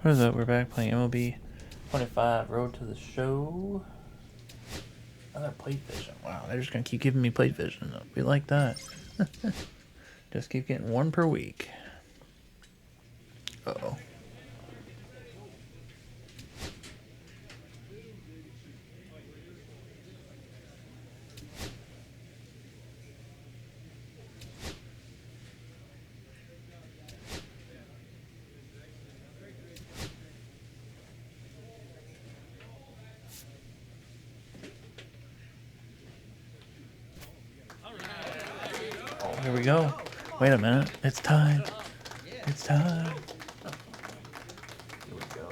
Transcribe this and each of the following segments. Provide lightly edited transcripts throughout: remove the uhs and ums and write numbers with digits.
What is up? We're back playing MLB 25 Road to the Show. Another plate vision. Wow, they're just going to keep giving me plate vision. We like that. Just keep getting one per week. Uh-oh. Oh, here we go. Wait a minute. It's time. It's time. Here we go.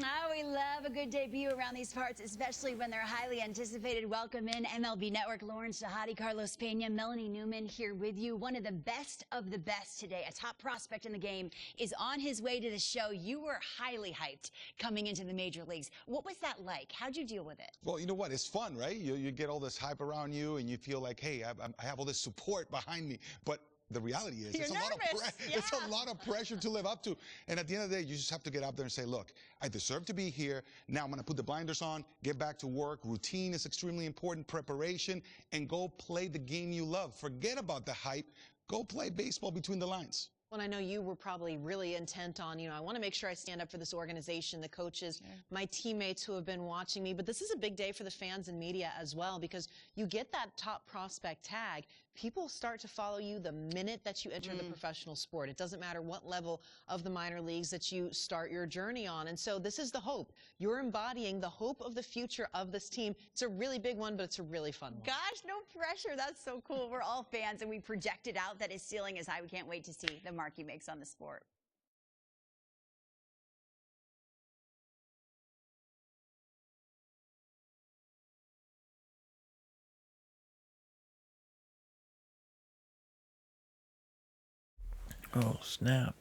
Oh, we love a good debut around these parts, especially when they're highly anticipated. Welcome in MLB Network, Lawrence Shahadi, Carlos Pena, Melanie Newman here with you. One of the best today, a top prospect in the game, is on his way to the show. You were highly hyped coming into the major leagues. What was that like? How'd you deal with it? Well, you know what? It's fun, right? You get all this hype around you, and you feel like, hey, I have all this support behind me. But the reality is, it's a lot of pressure to live up to. And at the end of the day, you just have to get out there and say, look, I deserve to be here. Now I'm going to put the blinders on, get back to work. Routine is extremely important, preparation, and go play the game you love. Forget about the hype. Go play baseball between the lines. Well, I know you were probably really intent on, I want to make sure I stand up for this organization, the coaches, my teammates who have been watching me. But this is a big day for the fans and media as well, because you get that top prospect tag. People start to follow you the minute that you enter the professional sport. It doesn't matter what level of the minor leagues that you start your journey on. And so this is the hope. You're embodying the hope of the future of this team. It's a really big one, but it's a really fun one. Gosh, no pressure. That's so cool. We're all fans, and we projected out that his ceiling is high. We can't wait to see the mark he makes on the sport. Oh, snap.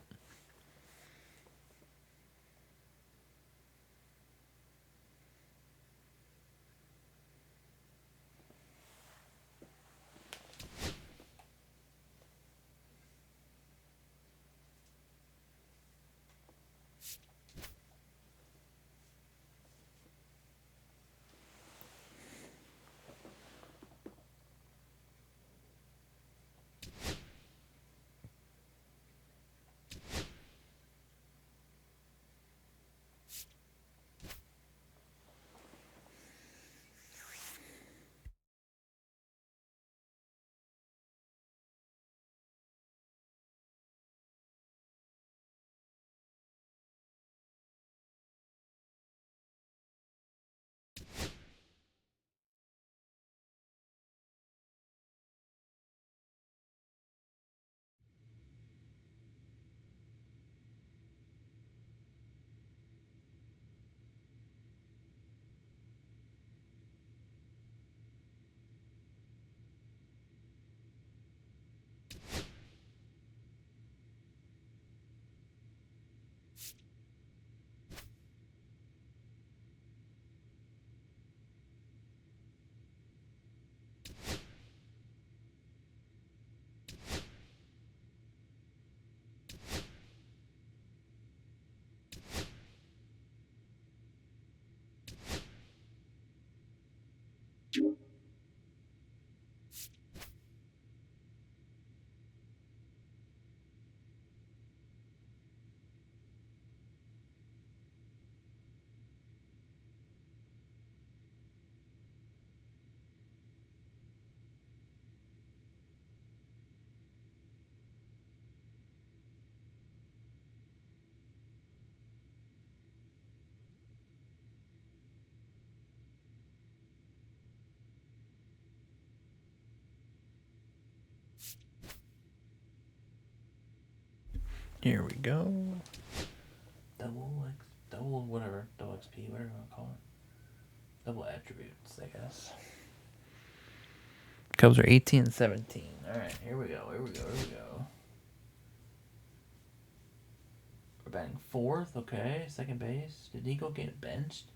Here we go. Double whatever, double XP, whatever you want to call it. Double attributes, I guess. Cubs are 18 and 17. Alright, here we go. We're batting fourth, okay. Second base. Did Nico get benched?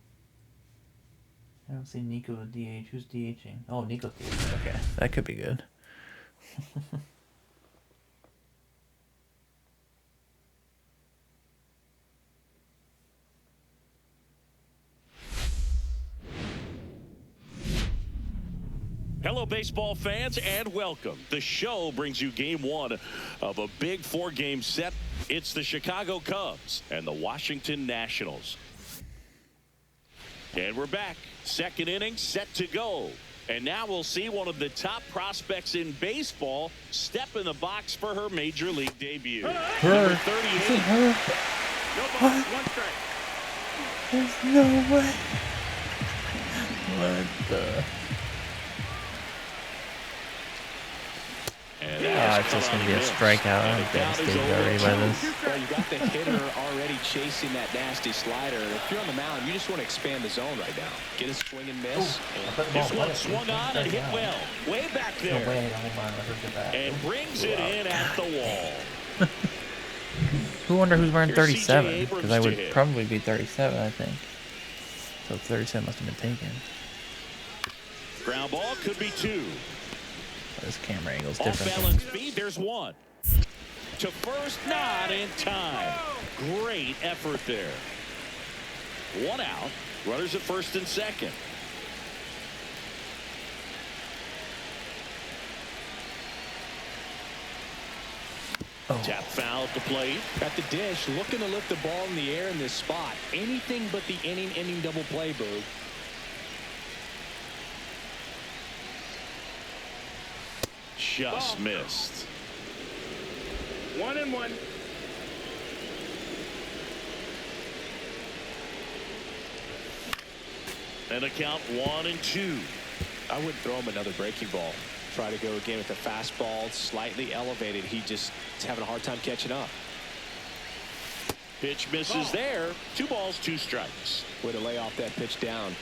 I don't see Nico DH. Who's DHing? Oh, Nico's DH. Okay, that could be good. Hello, baseball fans, and welcome. The show brings you game one of a big 4-game set. It's the Chicago Cubs and the Washington Nationals. And we're back. Second inning set to go. And now we'll see one of the top prospects in baseball step in the box for her major league debut. Number 38. Her? No ball, one strike. There's no way. What the? It's just going to be a strikeout. I'm devastated already by this. Well, you got the hitter already chasing that nasty slider. If you're on the mound, you just want to expand the zone right now. Get a swing and miss. This one swung on and hit well. Way back there. And brings it in at the wall. Who wonder who's wearing 37? Because I would probably be 37, I think. So 37 must have been taken. Ground ball could be 2. This camera angle's Off different. balance speed, there's 1. To first, not in time. Great effort there. 1 out. Runners at first and second. Tap foul at the plate. At the dish, looking to lift the ball in the air in this spot. Anything but the inning double play, Boog. Just missed. 1-1. And a count 1-2. I wouldn't throw him another breaking ball. Try to go again with the fastball slightly elevated. He just is having a hard time catching up. Pitch misses there. 2 balls, 2 strikes. Way to lay off that pitch down.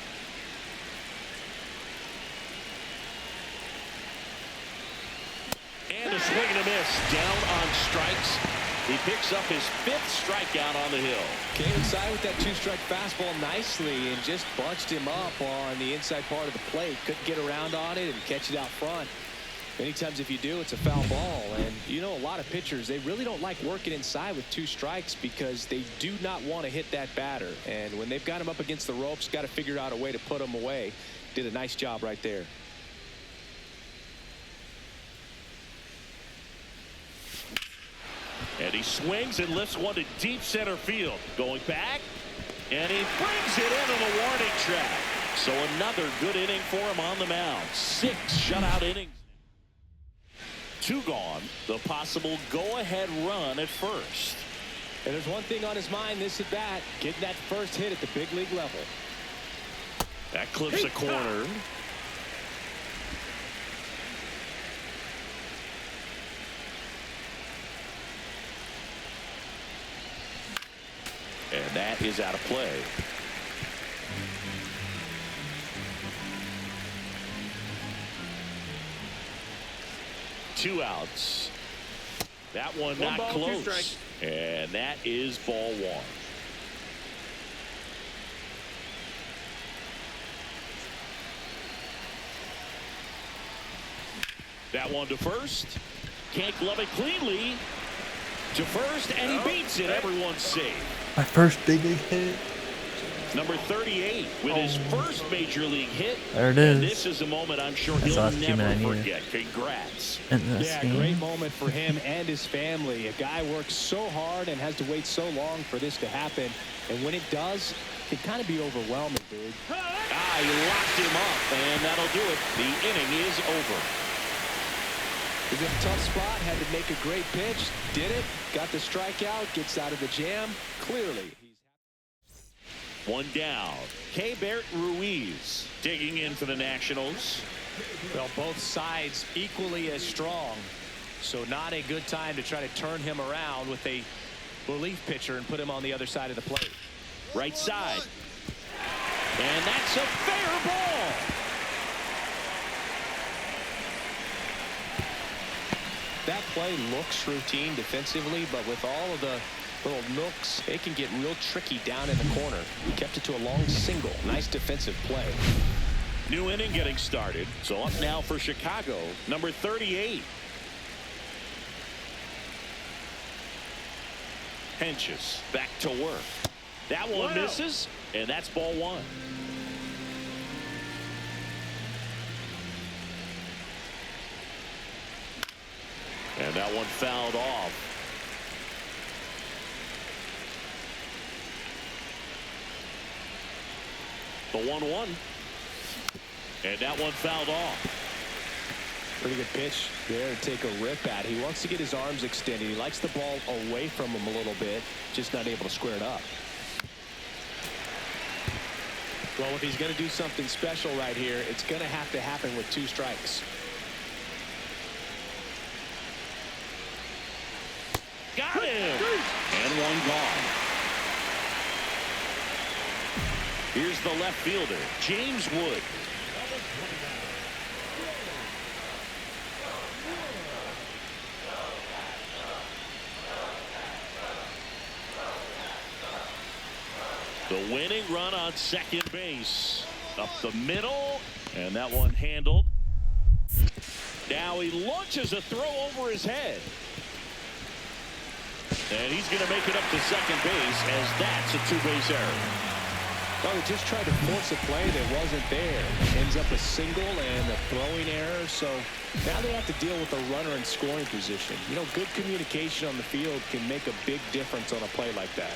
And a swing and a miss. Down on strikes. He picks up his 5th strikeout on the hill. Came inside with that 2-strike fastball nicely and just bunched him up on the inside part of the plate. Couldn't get around on it and catch it out front. Many times if you do, it's a foul ball. And you know, a lot of pitchers, they really don't like working inside with 2 strikes because they do not want to hit that batter. And when they've got him up against the ropes, got to figure out a way to put him away. Did a nice job right there. And he swings and lifts one to deep center field. Going back, and he brings it into the warning track. So another good inning for him on the mound. 6 shutout innings. 2 gone. The possible go-ahead run at first. And there's one thing on his mind this at bat, getting that first hit at the big league level. That clips a corner. And that is out of play. Two outs. That one not ball, close. And that is ball 1. That one to first. Can't glove it cleanly. To first, and he beats it. Everyone's safe. My first big league hit. Number 38 with his first major league hit. There it is. And this is a moment I'm sure he'll never forget. Congrats. Yeah, great moment for him and his family. A guy works so hard and has to wait so long for this to happen. And when it does, it can kind of be overwhelming, dude. He locked him up, and that'll do it. The inning is over. He's in a tough spot, had to make a great pitch, did it, got the strikeout, gets out of the jam. Clearly. 1 down. Keibert Ruiz digging in for the Nationals. Well, both sides equally as strong. So not a good time to try to turn him around with a relief pitcher and put him on the other side of the plate. Right side. And that's a fair ball. That play looks routine defensively, but with all of the little nooks, it can get real tricky down in the corner. He kept it to a long single. Nice defensive play. New inning getting started. So up now for Chicago, number 38. Henches back to work. That one misses, and that's ball 1. That one fouled off. The 1-1. And that one fouled off. Pretty good pitch there to take a rip at. He wants to get his arms extended. He likes the ball away from him a little bit, just not able to square it up. Well, if he's going to do something special right here, it's going to have to happen with 2 strikes. Got him! And one gone. Here's the left fielder, James Wood. The winning run on second base. Up the middle, and that one handled. Now he launches a throw over his head. And he's going to make it up to second base, as that's a 2-base error. Well, he just tried to force a play that wasn't there. Ends up a single and a throwing error. So now they have to deal with a runner in scoring position. You know, good communication on the field can make a big difference on a play like that.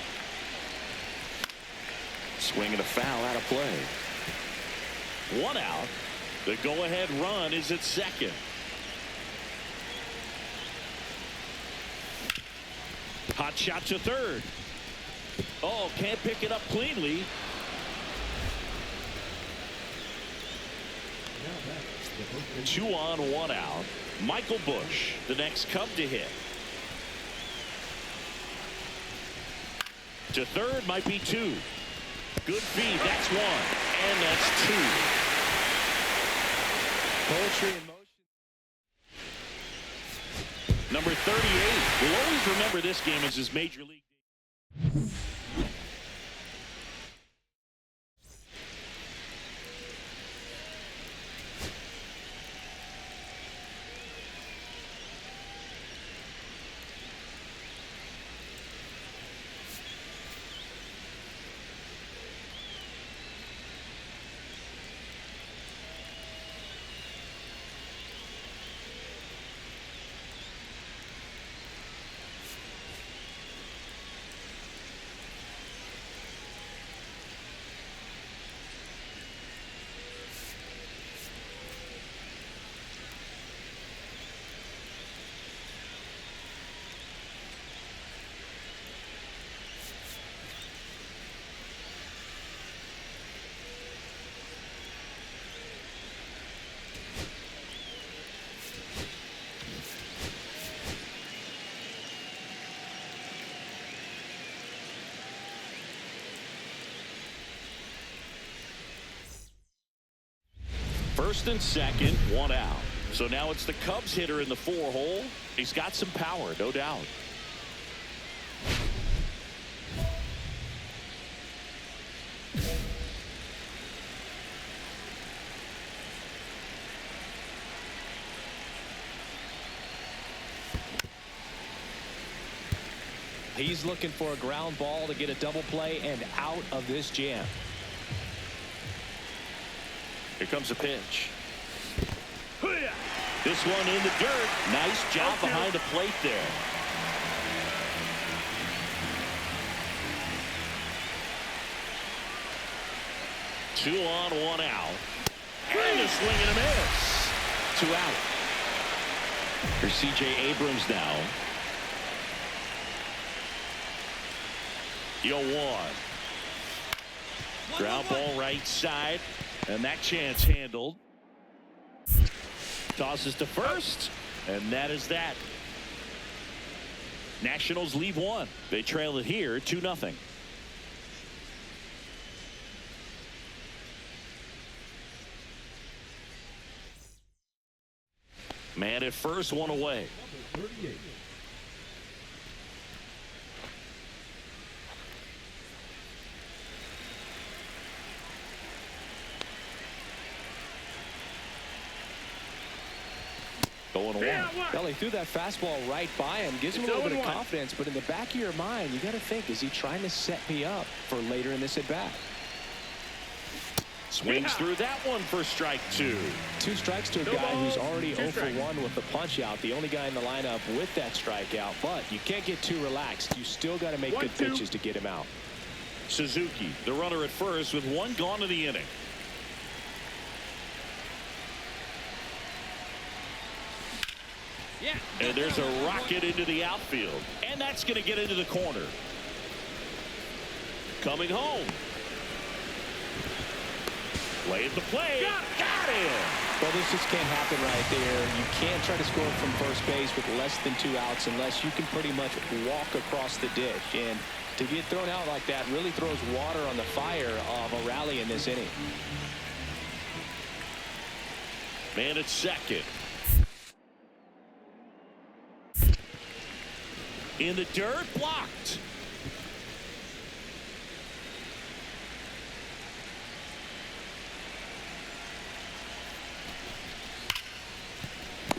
Swinging a foul out of play. 1 out. The go-ahead run is at second. Hot shot to third. Oh, can't pick it up cleanly. Two on, 1 out. Michael Bush, the next Cub to hit. To third might be 2. Good feed. That's 1. And that's 2. Poetry in motion. Number 38. We'll always remember this game as his major league. First and second, 1 out. So now it's the Cubs hitter in the 4-hole. He's got some power, no doubt. He's looking for a ground ball to get a double play and out of this jam. Here comes a pitch. This one in the dirt. Nice job behind the plate there. Two on, 1 out. And a swing and a miss. 2 out. Here's C.J. Abrams now. 0-1. Ground ball right side. And that chance handled. Tosses to first. And that is that. Nationals leave 1. They trail it here 2-0. Man at first, 1 away. Going 1. Well, he threw that fastball right by him. Gives him a little bit of confidence, but in the back of your mind, you got to think, is he trying to set me up for later in this at-bat? Swings through that one for strike 2. 2 strikes to a guy who's already 0 for 1 with the punch out. The only guy in the lineup with that strikeout. But you can't get too relaxed. You still got to make good pitches to get him out. Suzuki, the runner at first with 1 gone in the inning. And there's a rocket into the outfield. And that's going to get into the corner. Coming home. Play at the plate. Got him. Well, this just can't happen right there. You can't try to score from first base with less than 2 outs unless you can pretty much walk across the ditch. And to get thrown out like that really throws water on the fire of a rally in this inning. Man at second. In the dirt, blocked.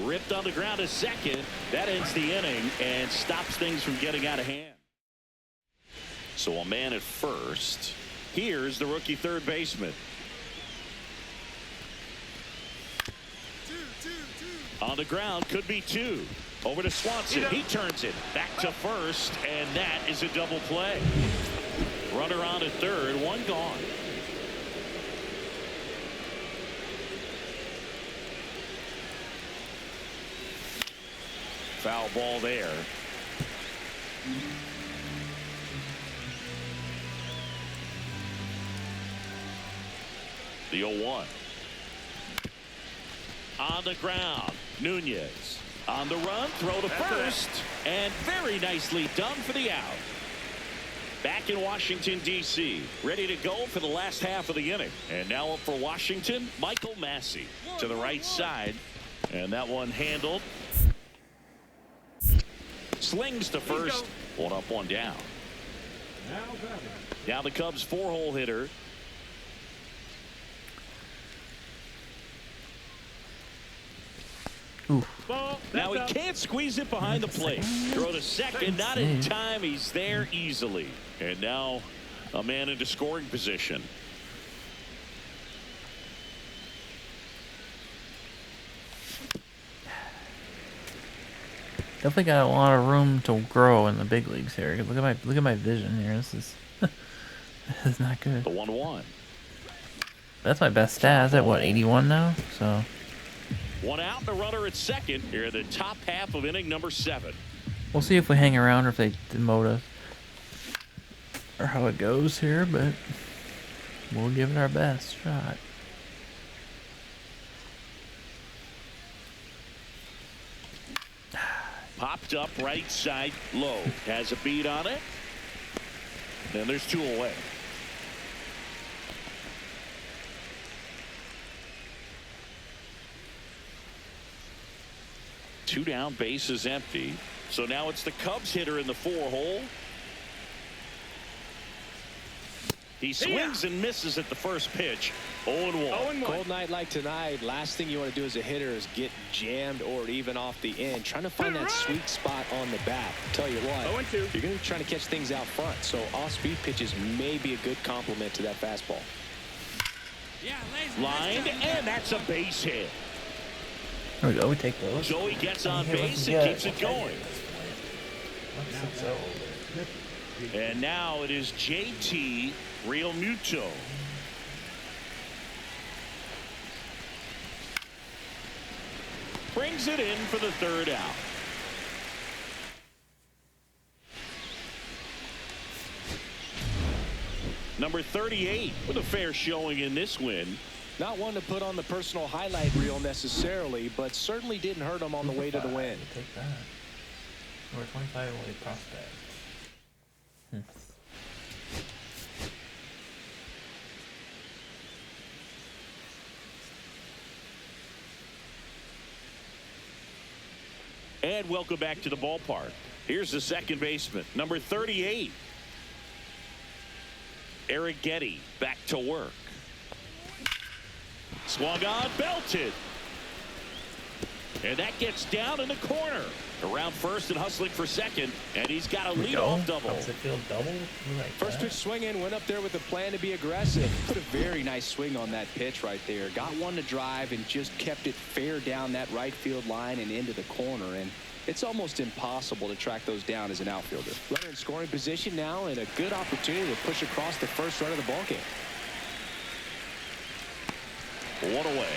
Ripped on the ground to second. That ends the inning and stops things from getting out of hand. So a man at first. Here's the rookie third baseman. On the ground, could be 2. Over to Swanson. He turns it back to first, and that is a double play. Runner on at third, 1 gone. Foul ball there. The 0-1. On the ground, Nunez. On the run, throw to first, and very nicely done for the out. Back in Washington, D.C., ready to go for the last half of the inning. And now up for Washington, Michael Massey to the right side. And that one handled. Slings to first. 1 up, 1 down. Now the Cubs 4-hole hitter. Now he can't squeeze it behind the plate. Throw to second, not in time. He's there easily. And now a man into scoring position. Definitely got a lot of room to grow in the big leagues here. Look at my vision here. This is this is not good. The 1-1. That's my best stat. Is at what, 81 now? So 1 out, the runner at second. Here, the top half of inning number 7. we'll see if we hang around or if they demote us or how it goes here, but we'll give it our best shot. Popped up right side low. Has a beat on it. And there's 2 away. Two down, base is empty. So now it's the Cubs hitter in the 4-hole. He swings and misses at the first pitch. 0-1. Cold night like tonight, last thing you want to do as a hitter is get jammed or even off the end. Trying to find that sweet spot on the bat. Tell you what, you're going to be trying to catch things out front. So off-speed pitches may be a good complement to that fastball. Lined, and that's a base hit. There we go. We take those. Joey gets on base and keeps it going. And now it is JT Realmuto. Brings it in for the 3rd out. Number 38 with a fair showing in this win. Not one to put on the personal highlight reel necessarily, but certainly didn't hurt him on the way to the win. Take that. Number 25 away prospect. And welcome back to the ballpark. Here's the second baseman, number 38. Eric Getty back to work. Swung on, belted. And that gets down in the corner. Around first and hustling for second, and he's got a leadoff double. Opposite field double. Like First pitch swinging, went up there with a plan to be aggressive. Put a very nice swing on that pitch right there. Got one to drive and just kept it fair down that right field line and into the corner. And it's almost impossible to track those down as an outfielder. Runner in scoring position now and a good opportunity to push across the first run of the ballgame. One away.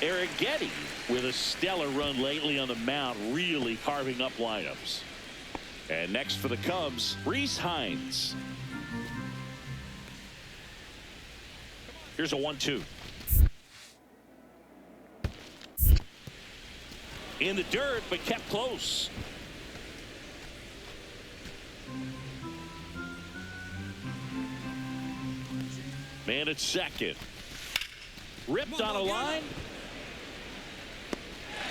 Eric Getty with a stellar run lately on the mound, really carving up lineups. And next for the Cubs, Reese Hines. Here's a 1-2. In the dirt, but kept close. Man at second. Ripped on a line.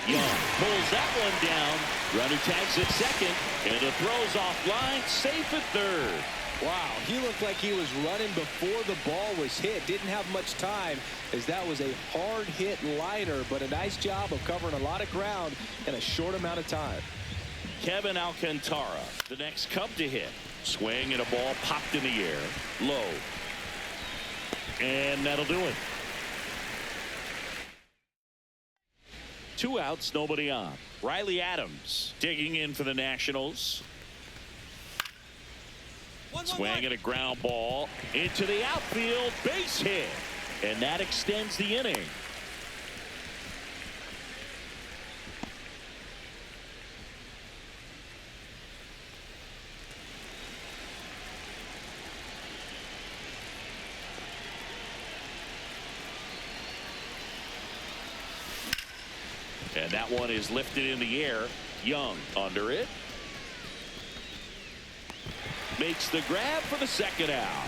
Young pulls that one down. Runner tags at second, and it throws off line, safe at third. Wow, he looked like he was running before the ball was hit. Didn't have much time, as that was a hard hit liner, but a nice job of covering a lot of ground in a short amount of time. Kevin Alcantara, the next Cub to hit. Swing and a ball popped in the air. Low. And that'll do it. 2 outs, nobody on. Riley Adams digging in for the Nationals. Swing and a ground ball into the outfield, base hit, and that extends the inning. And that one is lifted in the air. Young under it. Makes the grab for the second out.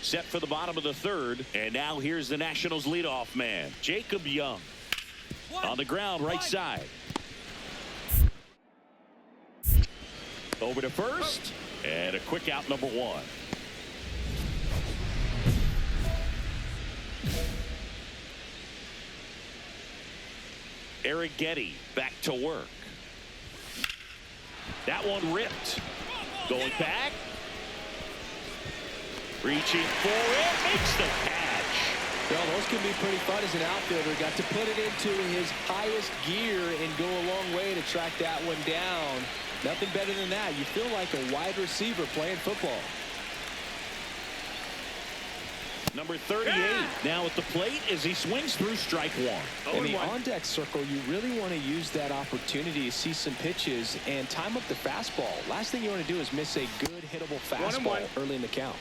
Set for the bottom of the third. And now here's the Nationals leadoff man, Jacob Young. On the ground, right side. Over to first. And a quick out, number 1. Eric Getty back to work. That one ripped. Going back. Reaching for it. Makes the catch. Well, those can be pretty fun as an outfielder. Got to put it into his highest gear and go a long way to track that one down. Nothing better than that. You feel like a wide receiver playing football. Number 38 now at the plate as he swings through strike one. In the on-deck circle, you really want to use that opportunity to see some pitches and time up the fastball. Last thing you want to do is miss a good hittable fastball early in the count.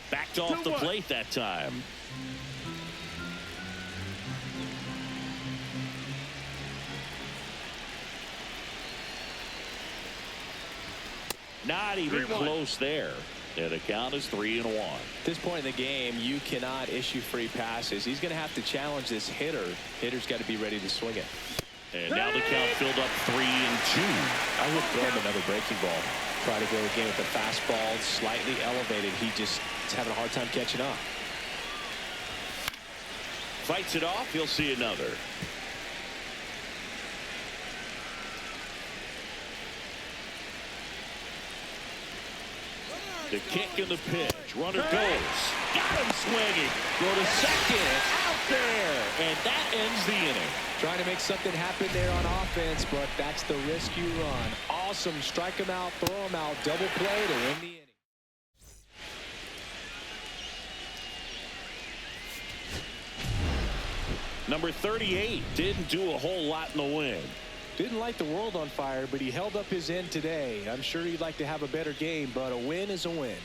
Backed off the plate that time. Not even close there. And the count is 3-1. At this point in the game, you cannot issue free passes. He's going to have to challenge this hitter. Hitter's got to be ready to swing it. And now the count filled up 3-2. I would throw him another breaking ball. Try to go again with the fastball slightly elevated. He just is having a hard time catching up. Fights it off. He'll see another. The kick and the pitch. Runner goes. Got him swinging. Go to second. Out there. And that ends the inning. Trying to make something happen there on offense, but that's the risk you run. Awesome. Strike him out, throw him out, double play to win the inning. Number 38 didn't do a whole lot in the win. Didn't light the world on fire, but he held up his end today. I'm sure he'd like to have a better game, but a win is a win.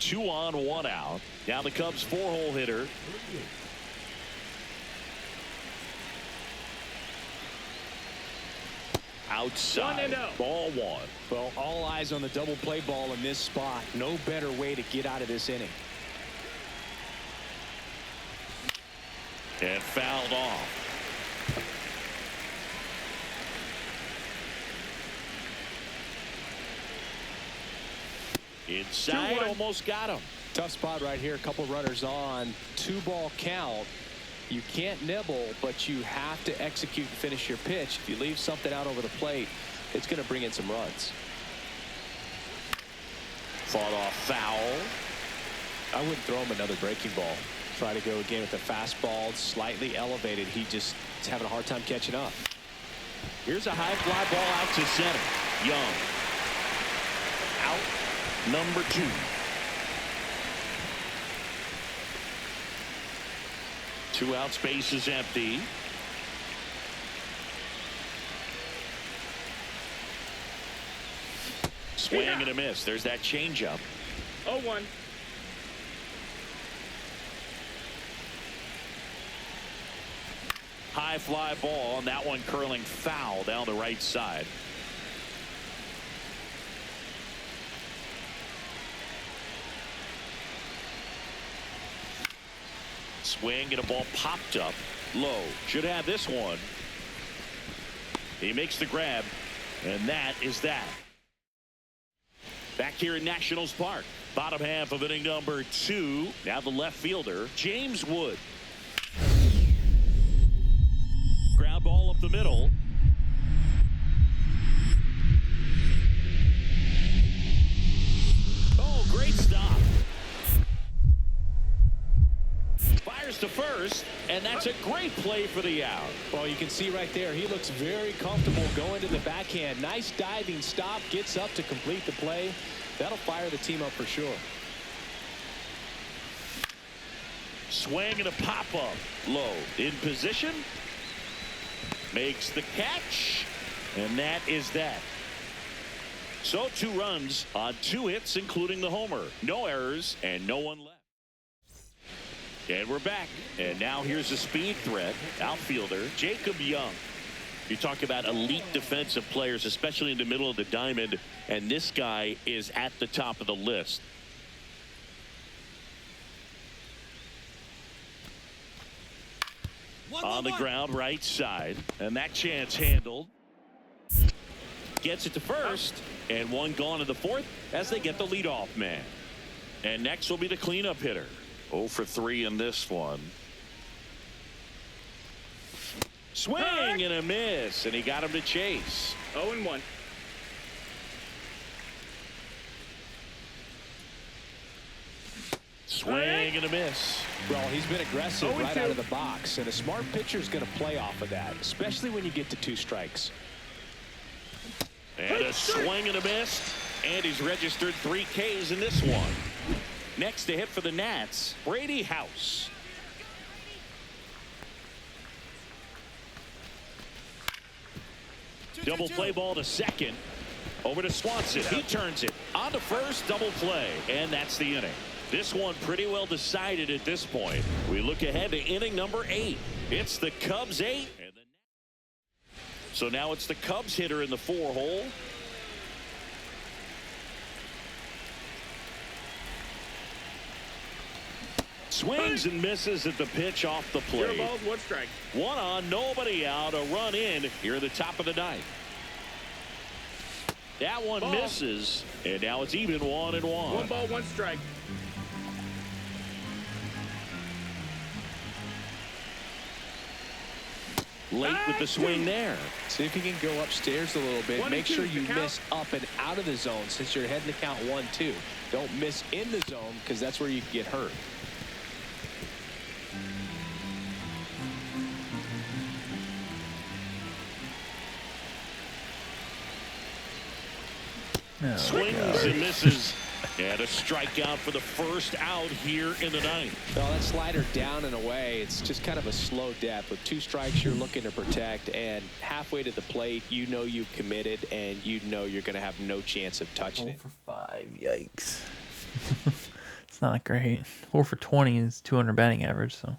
Two on, one out. Now the Cubs 4-hole hitter. outside. 1-0. Ball one. Well, all eyes on the double play ball in this spot. No better way to get out of this inning. And fouled off. Inside, almost got him. Tough spot right here. A couple runners on. 2-ball count. You can't nibble, but you have to execute and finish your pitch. If you leave something out over the plate, it's going to bring in some runs. Fought off foul. I wouldn't throw him another breaking ball. Try to go again with the fastball, slightly elevated. He just is having a hard time catching up. Here's a high fly ball out to center. Young. Out number 2. Two outs, base is empty. Swing and a miss. There's that changeup. 0-1. High fly ball, and that one curling foul down the right side. Swing and a ball popped up low. Should have this one. He makes the grab, and that is that. Back here in Nationals Park, bottom half of inning number 2. Now the left fielder, James Wood. Ground ball up the middle. Oh, great stop. Fires to first, and that's a great play for the out. Well, you can see right there, he looks very comfortable going to the backhand. Nice diving stop, gets up to complete the play. That'll fire the team up for sure. Swing and a pop-up. Low. In position. Makes the catch. And that is that. So 2 runs on 2 hits, including the homer. No errors and no one left. And we're back. And now here's the speed threat. Outfielder Jacob Young. You talk about elite defensive players, especially in the middle of the diamond. And this guy is at the top of the list. On the ground, right side. And that chance handled. Gets it to first. And one gone in the 4th as they get the leadoff man. And next will be the cleanup hitter. 0 for 3 in this one. Swing and a miss. And he got him to chase. 0-1. Swing and a miss. Well, he's been aggressive right out of the box, and a smart pitcher is going to play off of that, especially when you get to 2 strikes. And a swing and a miss, and he's registered 3 Ks in this one. Next to hit for the Nats, Brady House. Double play ball to second. Over to Swanson. He turns it on to first. Double play, and that's the inning. This one pretty well decided at this point. We look ahead to inning number 8. It's the Cubs 8. So now it's the Cubs hitter in the 4 hole. Swings and misses at the pitch off the plate. 0 balls, 1 strike. 1 on, nobody out. A run in here at the top of the 9th. That one misses, and now it's even 1-1. 1 ball, 1 strike. Late with the swing there. See if you can go upstairs a little bit. Make sure you miss up and out of the zone since you're heading to count 1-2. Don't miss in the zone because that's where you can get hurt. Oh, Swings and misses. And a strikeout for the first out here in the 9th. Well, that slider down and away, it's just kind of a slow death. With 2 strikes, you're looking to protect, and halfway to the plate, you know you've committed, and you know you're going to have no chance of touching it. 4 for 5, yikes. It's not great. 4 for 20 is 200 batting average, so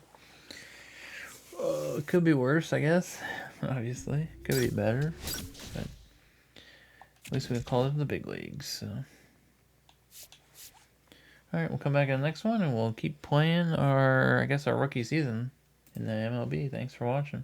it could be worse, I guess. Obviously, could be better. But At least we can call it the big leagues. So. All right, we'll come back in the next one, and we'll keep playing our, I guess, our rookie season in the MLB. Thanks for watching.